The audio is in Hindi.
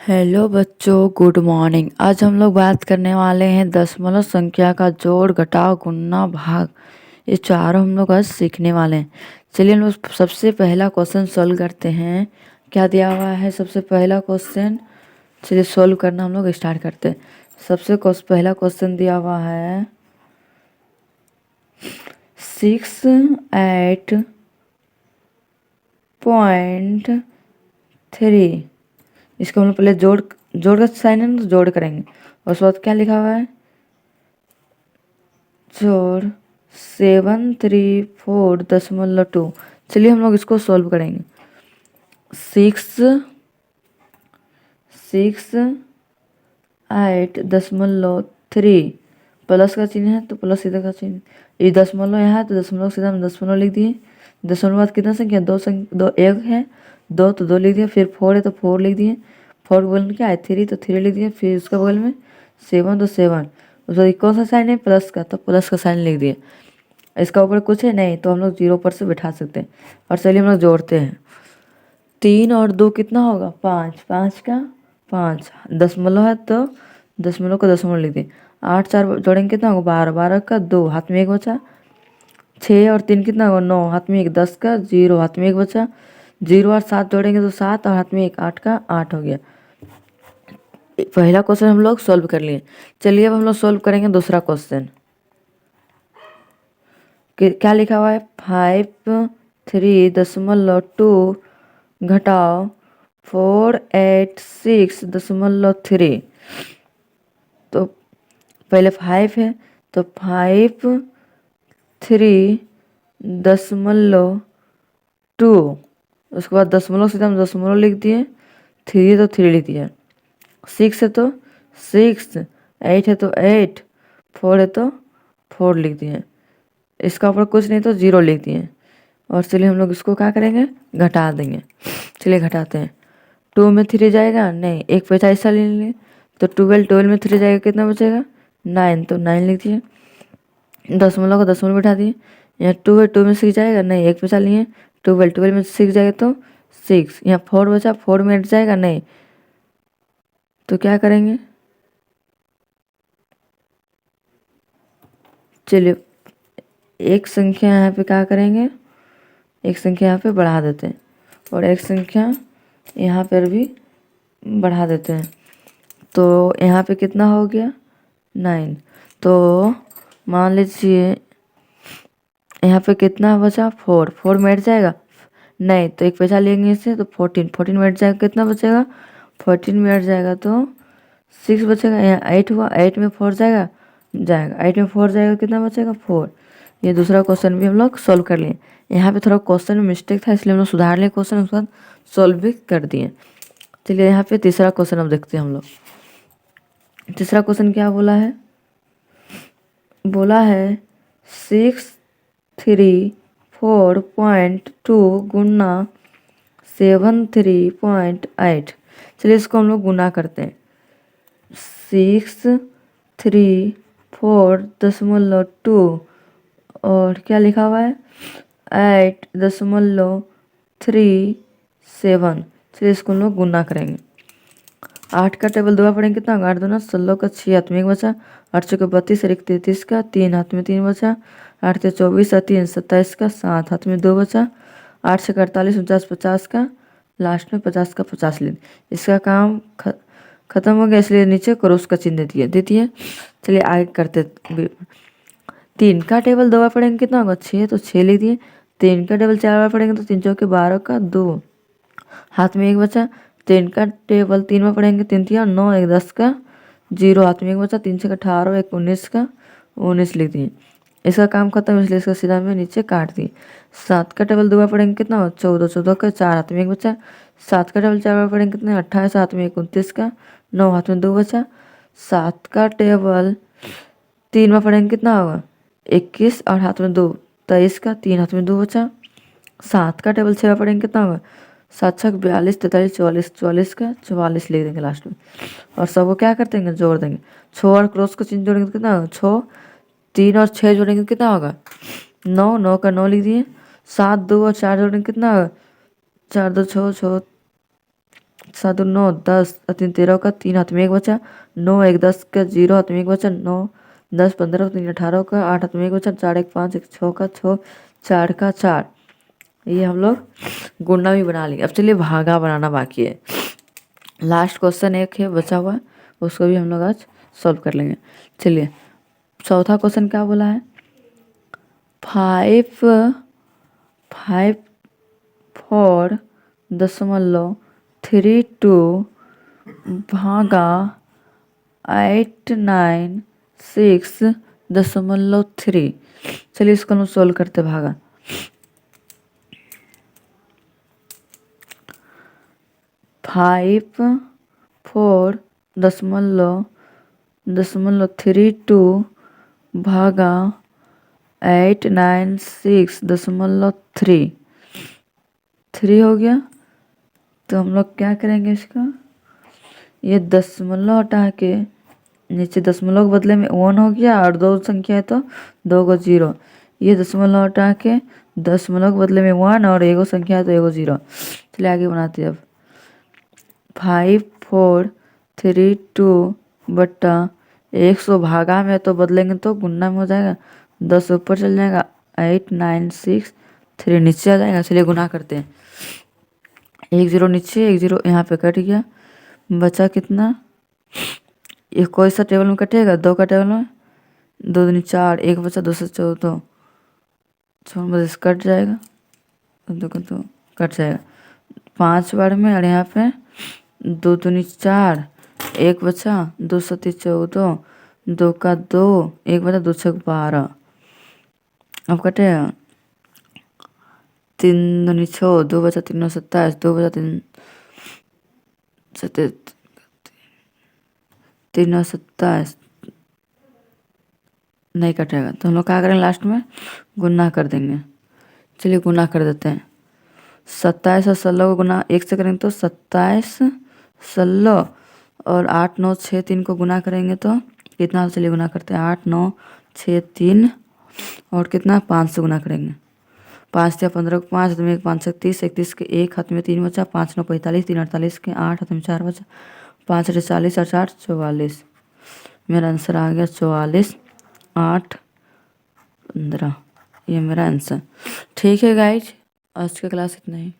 हेलो बच्चों, गुड मॉर्निंग। आज हम लोग बात करने वाले हैं दशमलव संख्या का जोड़, घटाव, गुणा, भाग। ये चारों हम लोग आज सीखने वाले हैं। चलिए हम लोग सबसे पहला क्वेश्चन सॉल्व करते हैं। क्या दिया हुआ है सबसे पहला क्वेश्चन? चलिए सॉल्व करना हम लोग स्टार्ट करते हैं। पहला क्वेश्चन दिया हुआ है 68.3। इसको हम लोग पहले जोड़ जोड़ का साइन है ना, तो जोड़ करेंगे। और उसके बाद क्या लिखा हुआ है? जोड़ 734.2। चलिए हम लोग इसको सॉल्व करेंगे। 6.8.3 प्लस का चिन्ह है तो प्लस सीधा का चिन्ह। ये दशमलव यहाँ है तो दशमलव सीधा हम दशमलव लिख दिए। दशमलव बाद कितना संख्या? दो एक है, दो तो दो लिख दिया। फिर 4 है तो 4 लिख दिए। 4 के बगल में क्या है? 3 तो 3 लिख दिए। फिर उसका बगल में 7 तो 7। उसका कौन सा साइन है? प्लस का, तो प्लस का साइन लिख दिए। इसका ऊपर कुछ है नहीं तो हम लोग 0 पर से बैठा सकते हैं। और चलिए हम लोग जोड़ते हैं। 3 और 2 कितना होगा? 5। 5 का 5 दशमलव है तो दशमलव का दशमलव लिख दिए। 8 4 जोड़ेंगे कितना होगा? 12। 12 का 2 हाथ में 1 बचा। 6 और 3 कितना होगा? 9 हाथ में 1। 10 का 0 हाथ में 1 बचा। 0 और 7 जोड़ेंगे तो 7 और हाथ में 1। 8 का 8 हो गया। पहला क्वेश्चन हम लोग सॉल्व कर लिए। चलिए अब हम लोग सॉल्व करेंगे दूसरा क्वेश्चन। क्या लिखा हुआ है? 53.2 घटाव 486.3। तो पहले 5 है तो 53.2। उसके बाद दशमलव सीधा हम दशमलव लिख दिए। 3 तो 3 लिख दिया। 6 है तो 6, 8 है तो 8, 4 है तो 4 लिख दिए। इसका ऊपर कुछ नहीं तो 0 लिख दिए। और चलिए हम लोग इसको क्या करेंगे? घटा देंगे। चलिए घटाते हैं। 2 में 3 जाएगा नहीं, एक पैसा ऐसा ले लेंगे तो 12 में 3 जाएगा, कितना बचेगा? 9, तो 9 लिख दिए। दशमलव का दशमलव बैठा दिए। यहाँ 2 है, 2 में 6 जाएगा नहीं, एक पैसा लिए। 12 में 6 जाएगा तो 6। यहाँ 4 बचा, 4 में 8 जाएगा नहीं, तो क्या करेंगे? चलिए एक संख्या यहाँ पे क्या करेंगे? एक संख्या यहाँ पे बढ़ा देते हैं और एक संख्या यहाँ पर भी बढ़ा देते हैं। तो यहाँ पे कितना हो गया? 9। तो मान लीजिए यहाँ पे कितना बचा? 4। 4 में 8 जाएगा नहीं, तो एक पैसा लेंगे इससे तो 14। 14 में 8 जाएगा, कितना बचेगा? 14 में 8 जाएगा तो 6 बचेगा। यहाँ 8 हुआ, 8 में 4 जाएगा 8 में 4 जाएगा, कितना बचेगा? 4। ये दूसरा क्वेश्चन भी हम लोग सॉल्व कर लिए। यहाँ पे थोड़ा क्वेश्चन में मिस्टेक था इसलिए हम लोग सुधार लिए क्वेश्चन, उसके बाद सॉल्व भी कर दिए। चलिए यहाँ पे तीसरा क्वेश्चन अब देखते हैं हम लोग। तीसरा क्वेश्चन क्या बोला है? बोला है 634.2 गुना 73.8। चलिए इसको हम लोग गुना करते हैं। 634.2 और क्या लिखा हुआ है? 8.37। चलिए इसको हम लोग गुना करेंगे। 8 का टेबल दो पढ़ेंगे कितना होगा? 8 दूना 16 का 6 हाथ में 1 बचा। 8 चौके 32 और 1 33 का 3 हाथ में 3 बचा। 8 से 24 और 3 27 का 7 हाथ में 2 बचा। 8 से 48 49 50 का लास्ट में 50 का 50 ले। इसका काम खत्म हो गया इसलिए नीचे क्रॉस का चिन्ह दे दिए। चलिए आगे करते। 3 का टेबल 2 बार पढ़ेंगे कितना होगा? 6, तो 6 लिख दिए। 3 का टेबल 4 बार पढ़ेंगे तो 3 चौके 12 का 2 हाथ में 1 बचा। 3 का टेबल 3 बार पढ़ेंगे 3 3 9 1 10 का 0 हाथ में 1 बचा। 3 से 18 1 19 का 19 लिख दिए। इसका काम खत्म इसलिए इसका सीधा में नीचे काट दिए। 7 का टेबल 2 बार पढ़ेंगे कितना हो? 14 14 का 4 हाथ में 1 बचा। 7 का टेबल 4 बार पढ़ेंगे कितना? 28 हाथ में 1 29 का 9 हाथ में 2 बचा। 7 का टेबल 3 बार पढ़ेंगे कितना होगा? 21 और हाथ में 2 23 का 3 हाथ में 2 बचा। 7 का टेबल 6 बार पढ़ेंगे कितना होगा? 7 6 42 43 44 44 का 44 लिख देंगे लास्ट में। और सबको क्या कर देंगे? जोड़ देंगे। 6 और क्रॉस का चिन्ह जोड़ेंगे तो कितना होगा? 6 3 और 6 जोड़ेंगे तो कितना होगा? 9 9 का 9 लिख दिए। 7 2 और 4 जोड़ेंगे कितना होगा? 4 2 6 6 7 दूनी 9, 10 और 3 13 का 3 हाथ में 1 बचा, 9 1 10 का 0 हाथ में 1 बचा, 9 10 15 3 18 का 8 हाथ में 1 बचा, 4 1 5 1 6 का 6 4 का 4। ये हम लोग गुणा भी बना लेंगे। अब चलिए भागा बनाना बाकी है। लास्ट क्वेश्चन एक है बचा हुआ, उसको भी हम लोग आज सॉल्व कर लेंगे। चलिए चौथा क्वेश्चन क्या बोला है, 5 4.32 भागा 896.3। चलिए इसको हम सोल्व करते भागा। 5.4.32 भागा 896.3 3 हो गया। तो हम लोग क्या करेंगे इसका, ये दशमलव हटा के नीचे दशमलव के बदले में 1 हो गया और 2 संख्या है तो 2 को 0। ये दशमलव हटा के दशमलव के बदले में 1 और 1 संख्या है तो 1 0। चलिए आगे बनाते हैं अब। 5.432 बट्टा 100 भागा में तो बदलेंगे तो गुना में हो जाएगा, 10 ऊपर चल जाएगा, 896.3 नीचे आ जाएगा। चलिए गुना करते हैं। 1 0 नीचे, 1 0 यहाँ पे कट गया, बचा कितना, ये कोई सा टेबल में कटेगा, 2 का टेबल में, 2 दूनी 4, 1 बचा 2 से 14 बस कट जाएगा, 2 का 2 कट जाएगा 5 बार में। और यहाँ पे 2 दूनी 4, 1 बचा 2 से 14, 2 का 2, 1 बचा 2 से 12। अब कटेगा 3 दूनी 6, 2 बचा 3 27, 2 बचा 3 27 नहीं कटेगा तो हम लोग क्या करेंगे, लास्ट में गुना कर देंगे। चलिए गुना कर देते हैं। 27 और 16 को गुना 1 से करेंगे तो 27 16 और 8 9 6 3 को गुना करेंगे तो कितना, चलिए गुना करते हैं। 8 9 6 3 और कितना 5 से गुना करेंगे, 5 या 15 को 5 में 5 से 30, 31 के 1 हाथ में 3 बचा, 5 9 45, 3 48 के 8 हाथ में 4 बचा, 5 40 और 4 44। मेरा आंसर आ गया 44 8 15। ये मेरा आंसर। ठीक है गाइज, आज का क्लास इतना ही।